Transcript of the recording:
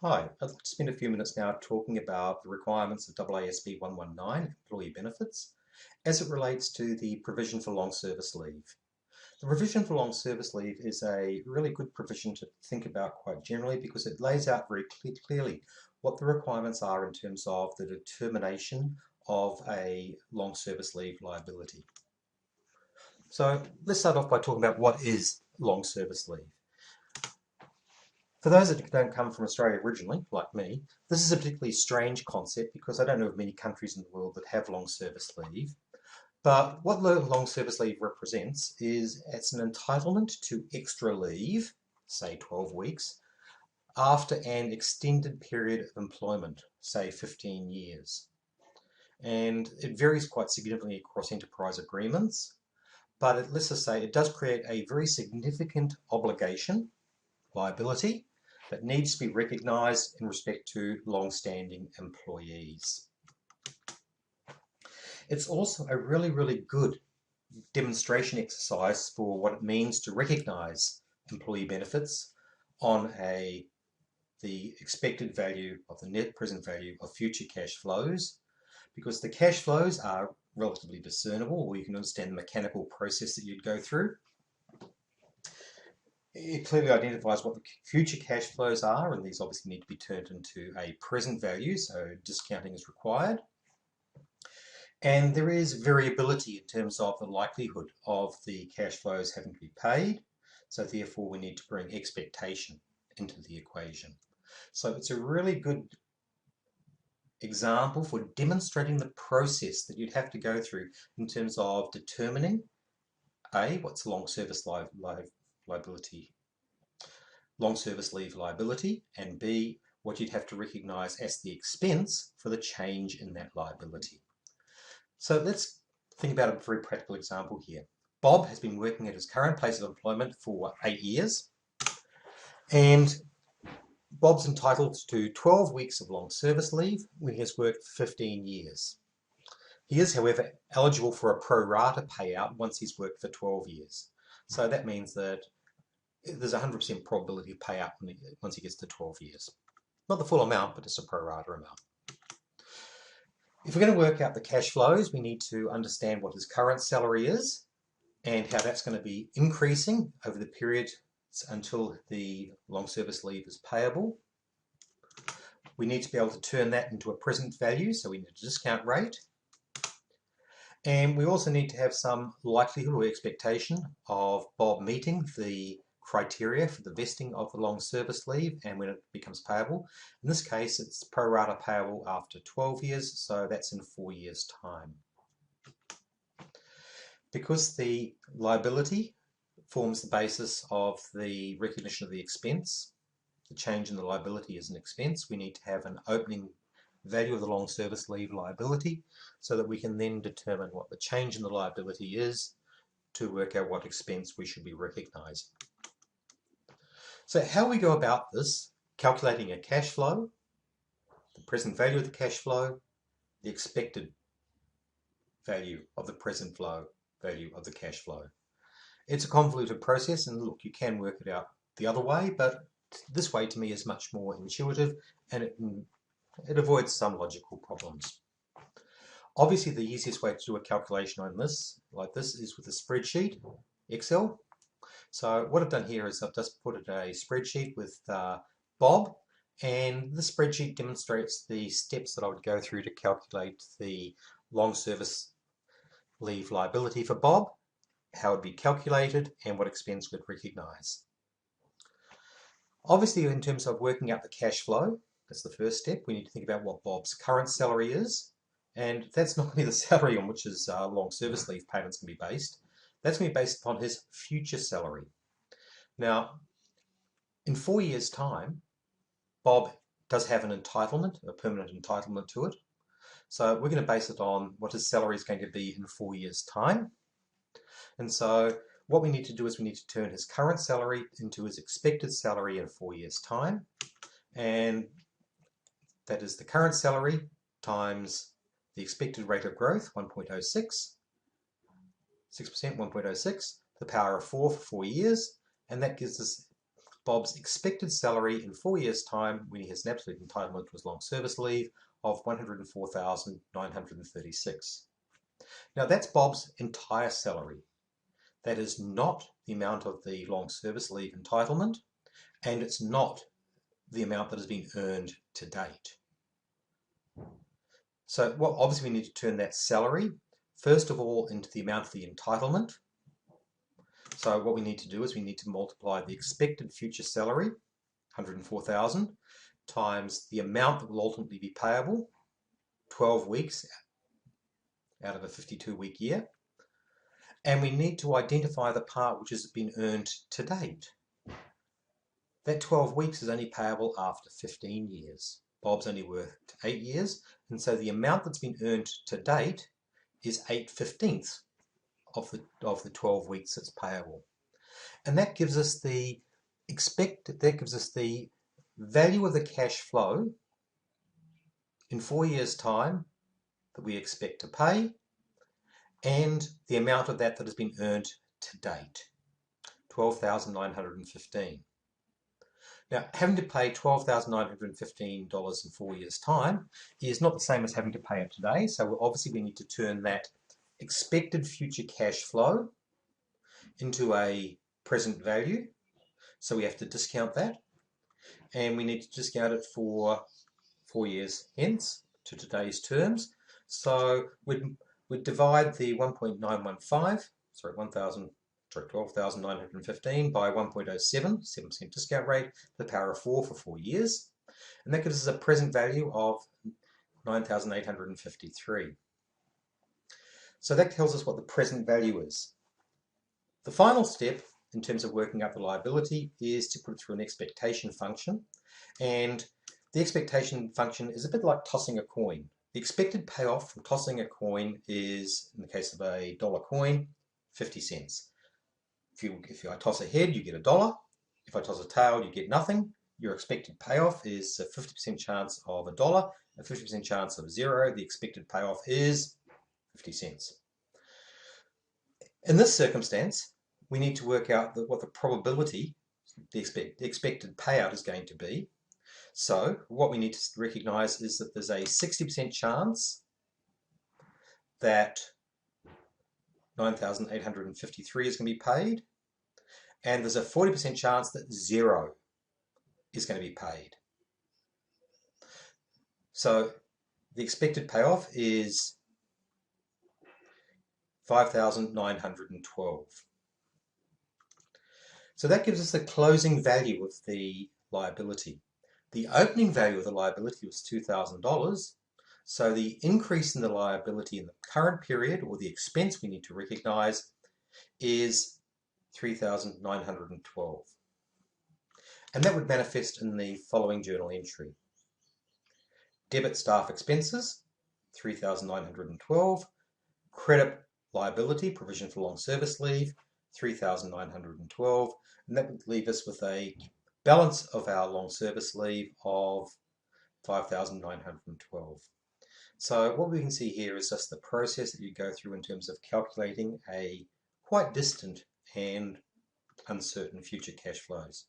Hi, I'd like to spend a few minutes now talking about the requirements of Aasb 119, employee benefits, as it relates to the provision for long service leave. The provision for long service leave is a really good provision to think about quite generally because it lays out very clearly what the requirements are in terms of the determination of a long service leave liability. So let's start off by talking about what is long service leave. For those that don't come from Australia originally, like me, this is a particularly strange concept because I don't know of many countries in the world that have long service leave. But what long service leave represents is it's an entitlement to extra leave, say 12 weeks, after an extended period of employment, say 15 years. And it varies quite significantly across enterprise agreements, but let's just say it does create a very significant obligation, liability, that needs to be recognised in respect to long-standing employees. It's also a really good demonstration exercise for what it means to recognise employee benefits on the expected value of the net present value of future cash flows, because the cash flows are relatively discernible, or you can understand the mechanical process that you'd go through. It clearly identifies what the future cash flows are, and these obviously need to be turned into a present value, so discounting is required. And there is variability in terms of the likelihood of the cash flows having to be paid, so therefore we need to bring expectation into the equation. So it's a really good example for demonstrating the process that you'd have to go through in terms of determining A, what's long service liability, long service leave liability, and B, what you'd have to recognise as the expense for the change in that liability. So let's think about a very practical example here. Bob has been working at his current place of employment for 8 years, and Bob's entitled to 12 weeks of long service leave when he has worked 15 years. He is, however, eligible for a pro rata payout once he's worked for 12 years. So that means that there's a 100% probability of payout once he gets to 12 years. Not the full amount, but just a pro rata amount. If we're going to work out the cash flows, we need to understand what his current salary is and how that's going to be increasing over the period until the long service leave is payable. We need to be able to turn that into a present value, so we need a discount rate. And we also need to have some likelihood or expectation of Bob meeting the criteria for the vesting of the long service leave and when it becomes payable. In this case, it's pro rata payable after 12 years, so that's in 4 years' time. Because the liability forms the basis of the recognition of the expense, the change in the liability is an expense, we need to have an opening value of the long service leave liability so that we can then determine what the change in the liability is to work out what expense we should be recognising. So how we go about this, calculating a cash flow, the present value of the cash flow, the expected value of the present value of the cash flow. It's a convoluted process, and look, you can work it out the other way, but this way to me is much more intuitive and it avoids some logical problems. Obviously, the easiest way to do a calculation on this, like this, is with a spreadsheet, Excel. So what I've done here is I've just put a spreadsheet with Bob, and the spreadsheet demonstrates the steps that I would go through to calculate the long service leave liability for Bob, how it would be calculated, and what expense we'd recognise. Obviously, in terms of working out the cash flow, that's the first step. We need to think about what Bob's current salary is, and that's not going to be the salary on which his long service leave payments can be based. That's going to be based upon his future salary. Now, in 4 years' time, Bob does have an entitlement, a permanent entitlement to it. So we're going to base it on what his salary is going to be in 4 years' time. And so what we need to do is we need to turn his current salary into his expected salary in 4 years' time. And that is the current salary times the expected rate of growth, 1.06, 6%, 1.06, the power of 4 for 4 years, and that gives us Bob's expected salary in 4 years' time when he has an absolute entitlement to his long service leave of $104,936. Now that's Bob's entire salary. That is not the amount of the long service leave entitlement, and it's not the amount that has been earned to date. So obviously we need to turn that salary, first of all, into the amount of the entitlement. So what we need to do is we need to multiply the expected future salary, 104,000, times the amount that will ultimately be payable, 12 weeks out of a 52-week year. And we need to identify the part which has been earned to date. That 12 weeks is only payable after 15 years. Bob's only worked 8 years, and so the amount that's been earned to date is 8/15 of the 12 weeks that's payable. And that gives us the value of the cash flow in 4 years' time that we expect to pay, and the amount of that has been earned to date, $12,915. Now, having to pay $12,915 in 4 years' time is not the same as having to pay it today, so obviously we need to turn that expected future cash flow into a present value, so we have to discount that, and we need to discount it for 4 years hence to today's terms. So we'd divide the 12,915 by 1.07, 7% discount rate, to the power of 4 for 4 years, and that gives us a present value of 9,853. So that tells us what the present value is. The final step in terms of working out the liability is to put it through an expectation function, and the expectation function is a bit like tossing a coin. The expected payoff from tossing a coin is, in the case of a dollar coin, 50 cents. If I toss a head, you get $1. If I toss a tail, you get nothing. Your expected payoff is a 50% chance of $1, a 50% chance of 0. The expected payoff is 50 cents. In this circumstance, we need to work out what the probability, the expected payout is going to be. So what we need to recognize is that there's a 60% chance that 9,853 is going to be paid, and there's a 40% chance that 0 is going to be paid. So the expected payoff is 5,912. So that gives us the closing value of the liability. The opening value of the liability was $2,000, so the increase in the liability in the current period, or the expense we need to recognize, is 3,912. And that would manifest in the following journal entry. Debit staff expenses, 3,912. Credit liability, provision for long service leave, 3,912. And that would leave us with a balance of our long service leave of 5,912. So what we can see here is just the process that you go through in terms of calculating a quite distant and uncertain future cash flows.